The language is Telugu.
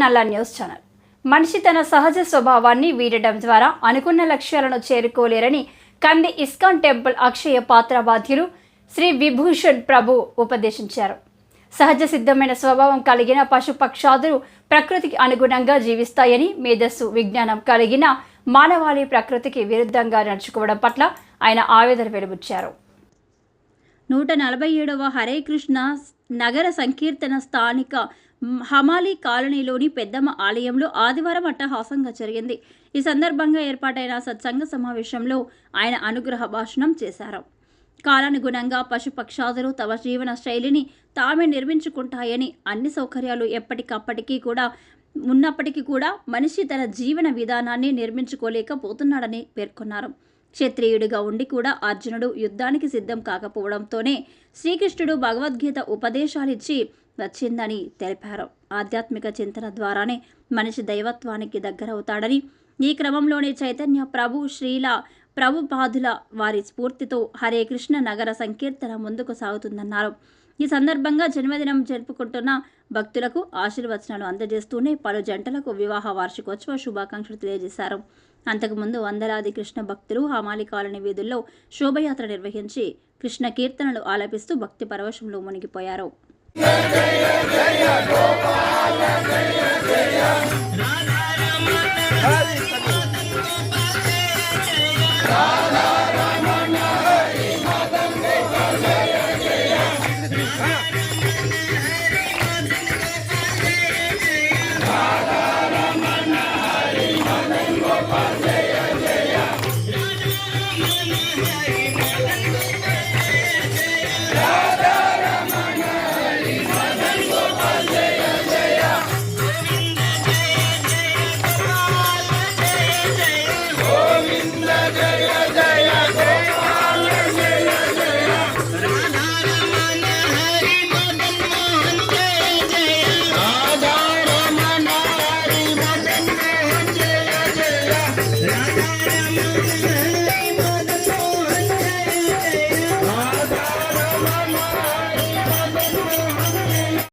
నల్ల న్యూస్ ఛానల్. మనిషి తన సహజ స్వభావాన్ని వీడటం ద్వారా అనుకున్న లక్ష్యాలను చేరుకోలేరని కంది ఇస్కాన్ టెంపుల్ అక్షయ పాత్ర బాధ్యులు శ్రీ విభూషణ్ ప్రభు ఉపదేశించారు. సహజ సిద్ధమైన స్వభావం కలిగిన పశుపక్షాదులు ప్రకృతికి అనుగుణంగా జీవిస్తాయని, మేధస్సు విజ్ఞానం కలిగిన మానవాళి ప్రకృతికి విరుద్ధంగా నడుచుకోవడం పట్ల ఆయన ఆవేదన వెలుబుచ్చారు. 147వ హరే కృష్ణ నగర సంకీర్తన స్థానిక హమాలి కాలనీలోని పెద్దమ్మ ఆలయంలో ఆదివారం అట్టహాసంగా జరిగింది. ఈ సందర్భంగా ఏర్పాటైన సత్సంగ సమావేశంలో ఆయన అనుగ్రహ భాషణం చేశారు. కాలానుగుణంగా పశుపక్షాదులు తమ జీవన శైలిని తామే నిర్మించుకుంటాయని, అన్ని సౌకర్యాలు ఎప్పటికప్పటికీ కూడా ఉన్నప్పటికీ కూడా మనిషి తన జీవన విధానాన్ని నిర్మించుకోలేకపోతున్నాడని పేర్కొన్నారు. క్షత్రియుడిగా ఉండి కూడా అర్జునుడు యుద్ధానికి సిద్ధం కాకపోవడంతోనే శ్రీకృష్ణుడు భగవద్గీత ఉపదేశాలిచ్చి వచ్చిందని తెలిపారు. ఆధ్యాత్మిక చింతన ద్వారానే మనిషి దైవత్వానికి దగ్గరవుతాడని, ఈ క్రమంలోనే చైతన్య ప్రభు శ్రీల ప్రభుపాదుల వారి స్ఫూర్తితో హరే కృష్ణ నగర సంకీర్తన ముందుకు సాగుతుందన్నారు. ఈ సందర్భంగా జన్మదినం జరుపుకుంటున్న భక్తులకు ఆశీర్వచనాలు అందజేస్తూనే పలు జంటలకు వివాహ వార్షికోత్సవ శుభాకాంక్షలు తెలియజేశారు. అంతకుముందు వందలాది కృష్ణ భక్తులు హమాలి కాలనీ వీధుల్లో శోభయాత్ర నిర్వహించి కృష్ణ కీర్తనలు ఆలపిస్తూ భక్తి పరవశంలో మునిగిపోయారు. జయ జయ గోపాల జయ జయ